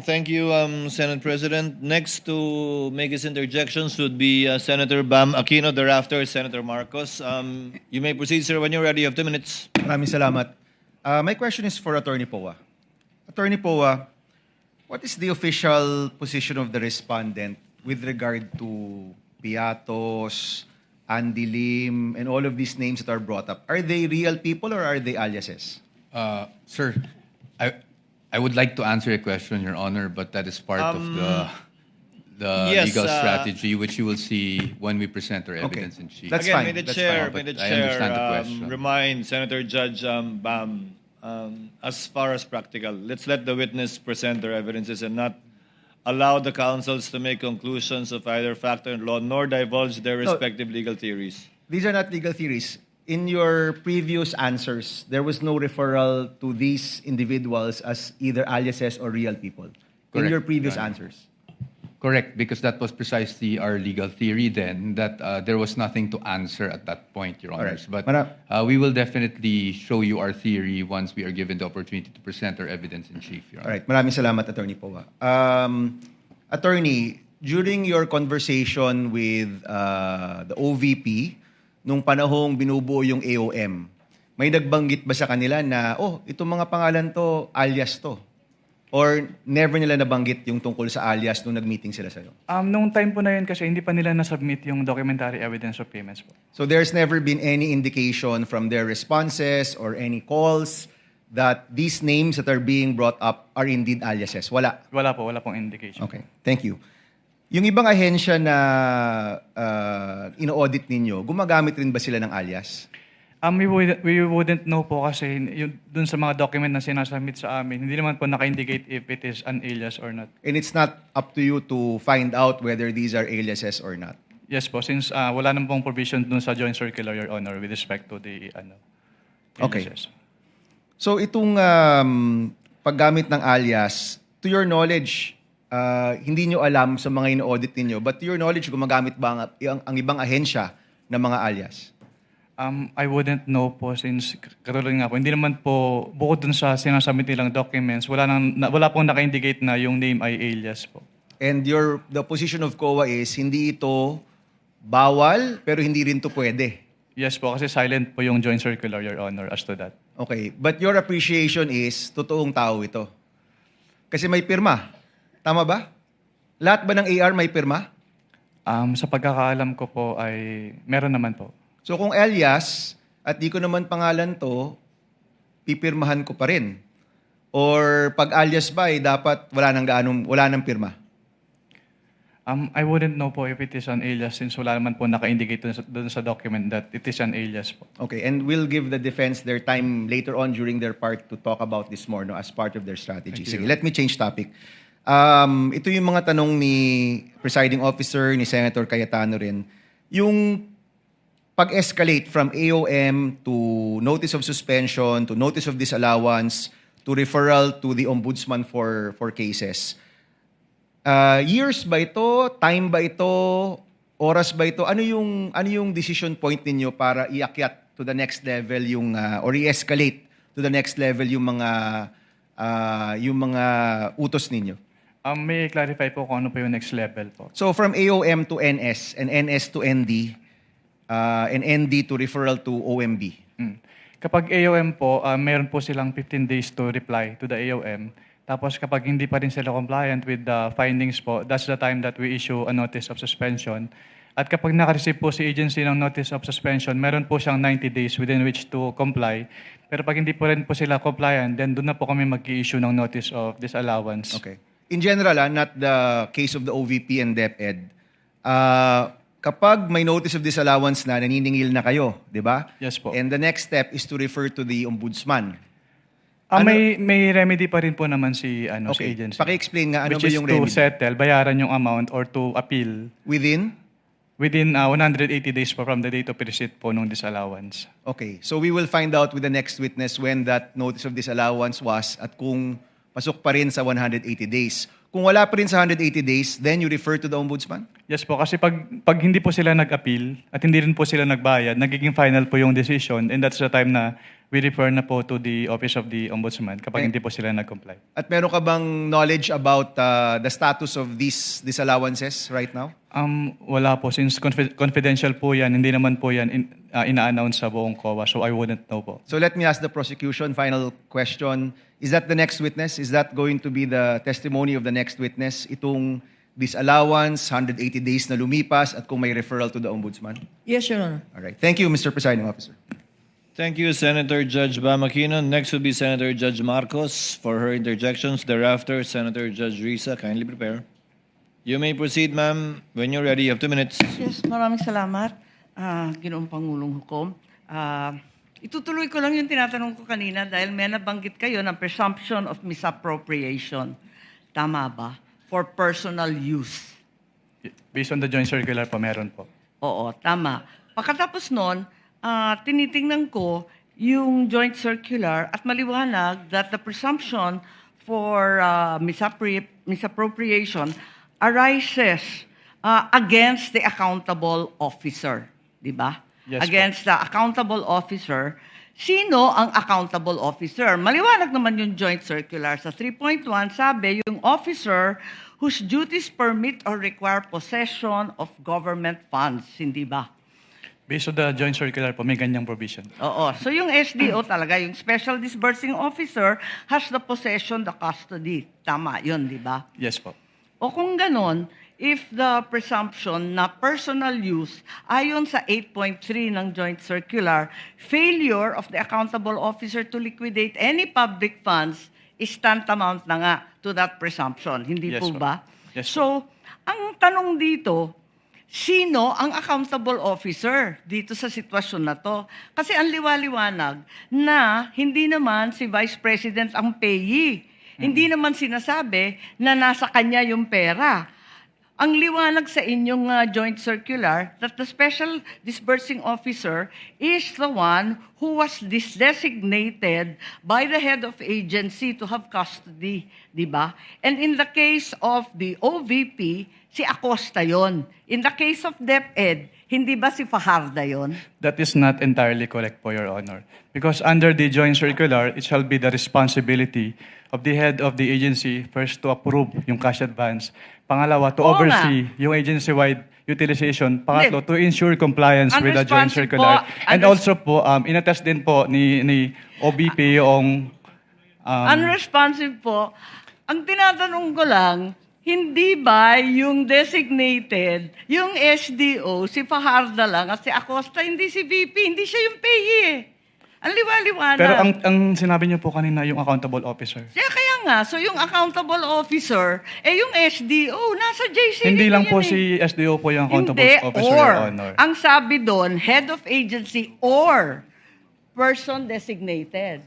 Thank you, Senate President. Next to make his interjections would be Senator Bam Aquino, thereafter Senator Marcos. You may proceed, sir, when you're ready. You have 2 minutes. Maraming salamat. My question is for Attorney Poa. Attorney Poa, what is the official position of the respondent with regard to Piatos, Andy Lim, and all of these names that are brought up? Are they real people or are they aliases? Sir, I would like to answer your question, Your Honor, but that is part of the yes, legal strategy, which you will see when we present our evidence in chief. That's Again, fine. may the That's chair, fine. may the I understand the chair question. remind Senator Judge Bam, as far as practical, let's let the witness present their evidences and not allow the counsels to make conclusions of either fact or law, nor divulge their respective legal theories. These are not legal theories. In your previous answers, there was no referral to these individuals as either aliases or real people. In Correct, your previous Your Honor. answers. Correct, because that was precisely our legal theory then, that there was nothing to answer at that point, Your Honors. Alright. But we will definitely show you our theory once we are given the opportunity to present our evidence in chief, Your Honor. Alright, maraming salamat, Attorney Poa. Attorney, during your conversation with the OVP, nung panahong binubuo yung AOM, may nagbanggit ba sa kanila na, itong mga pangalan to, alias to? Or never nila nabanggit yung tungkol sa alias nung nag-meeting sila sa'yo? Nung time po na yun kasi hindi pa nila na-submit yung documentary evidence of payments po. So there's never been any indication from their responses or any calls that these names that are being brought up are indeed aliases? Wala. Wala pong indication. Okay, thank you. Yung ibang ahensya na ino-audit ninyo, gumagamit rin ba sila ng alias? We wouldn't know po kasi dun sa mga document na sinasubmit sa amin, hindi naman po naka-indicate if it is an alias or not. And it's not up to you to find out whether these are aliases or not. Yes po, since wala naman pong provision dun sa joint circular, Your Honor, with respect to the Okay. aliases. So itong paggamit ng alias, to your knowledge, hindi nyo alam sa mga ino-audit ninyo, but to your knowledge, gumagamit ba ang ibang ahensya ng mga alias? I wouldn't know po since, katulad nga po, hindi naman po, bukod dun sa sinasubmit nilang documents, wala pong naka-indicate na yung name ay alias po. And the position of COA is, hindi ito bawal, pero hindi rin to pwede. Yes po, kasi silent po yung joint circular, Your Honor, as to that. Okay, but your appreciation is, totoong tao ito. Kasi may pirma. Tama ba? Lahat ba ng AR may pirma? Sa pagkakaalam ko po ay meron naman po. So kung alias, at di ko naman pangalan to, pipirmahan ko pa rin. Or pag alias ba, dapat wala nang pirma. I wouldn't know po if it is an alias since wala naman po naka-indicate dun sa document that it is an alias po. Okay, and we'll give the defense their time later on during their part to talk about this more as part of their strategy. Sige, let me change topic. Ito yung mga tanong ni presiding officer, ni Senator Cayetano rin. Yung pag-escalate from AOM to notice of suspension, to notice of disallowance, to referral to the ombudsman for cases. Years ba ito? Time ba ito? Oras ba ito? Ano yung decision point ninyo para iakyat to the next level yung or i-escalate to the next level yung mga utos ninyo? May clarify po kung ano po yung next level po. So from AOM to NS and NS to ND and ND to referral to OMB. Kapag AOM po, meron po silang 15 days to reply to the AOM. Tapos kapag hindi pa rin sila compliant with the findings po, that's the time that we issue a notice of suspension. At kapag naka-receive po si agency ng notice of suspension, meron po siyang 90 days within which to comply. Pero pag hindi po rin po sila compliant, then doon na po kami mag-i-issue ng notice of disallowance. Okay. In general, not the case of the OVP and DepEd, kapag may notice of disallowance na, naniningil na kayo, di ba? Yes po. And the next step is to refer to the ombudsman. May remedy pa rin po naman si Okay. agency. Paki-explain nga, ano which ba is yung to remedy? settle, bayaran yung amount or to appeal Within? within 180 days po from the date of receipt po ng disallowance. Okay. So we will find out with the next witness when that notice of disallowance was at kung pasok pa rin sa 180 days. Kung wala pa rin sa 180 days, then you refer to the ombudsman? Yes po, kasi pag hindi po sila nag-appeal at hindi rin po sila nagbayad, nagiging final po yung decision and that's the time na we refer na po to the Office of the Ombudsman kapag Okay. hindi po sila nag-comply. At meron ka bang knowledge about the status of these disallowances right now? Wala po. Since confidential po yan, hindi naman po yan ina-announce sa buong COA, so I wouldn't know po. So let me ask the prosecution, final question. Is that the next witness? Is that going to be the testimony of the next witness? Itong disallowance, 180 days na lumipas, at kung may referral to the Ombudsman? Yes, Your Honor. All right. Thank you, Mr. Presiding Officer. Thank you, Senator Judge Bam Aquino. Next will be Senator Judge Marcos for her interjections. Thereafter, Senator Judge Risa. Kindly prepare. You may proceed, ma'am. When you're ready, you have 2 minutes. Yes, maraming salamat, Ginoong Pangulong Hukom. Itutuloy ko lang yung tinatanong ko kanina dahil may nabanggit kayo ng presumption of misappropriation. Tama ba? For personal use. Based on the joint circular po, meron po. Oo, tama. Pagkatapos nun, tinitingnan ko yung joint circular at maliwanag that the presumption for misappropriation arises against the accountable officer. Di ba? Yes, Against the accountable officer. Sino ang accountable officer? Maliwanag naman yung joint circular. Sa 3.1, sabi, yung officer whose duties permit or require possession of government funds. Hindi ba? Based on the joint circular po, may ganyang provision. Oo. So yung SDO talaga, yung Special Disbursing Officer has the possession, the custody. Tama yun, di ba? Yes po. O kung ganon, if the presumption na personal use, ayon sa 8.3 ng Joint Circular, failure of the accountable officer to liquidate any public funds is tantamount na nga to that presumption. Hindi Yes, po po. ba? Yes, So, ang tanong dito, sino ang accountable officer dito sa sitwasyon na to? Kasi ang liwaliwanag na hindi naman si Vice President ang payee. Hindi naman sinasabi na nasa kanya yung pera. Ang liwanag sa inyong joint circular that the Special Disbursing Officer is the one who was designated by the head of agency to have custody, di ba? And in the case of the OVP, si Acosta yon. In the case of DepEd, hindi ba si Fajarda yon? That is not entirely correct po, Your Honor. Because under the joint circular, it shall be the responsibility of the head of the agency first to approve yung cash advance. Pangalawa, to Oo oversee yung agency-wide utilization. Pangatlo, to ensure compliance with the joint Unresponsive circular. po. And also po, inattest din po ni OBP yung... Unresponsive po. Ang tinatanong ko lang, hindi ba yung designated, yung SDO, si Fajarda lang at si Acosta, hindi si VP, hindi siya yung payee eh. Ang liwaliwanag. Pero ang sinabi niyo po kanina, yung accountable officer. Kaya nga, so yung accountable officer, yung SDO, nasa JCD Hindi lang yan po eh. si SDO po yung accountable Hindi, officer, or, Your Honor. ang sabi doon, head of agency or person designated.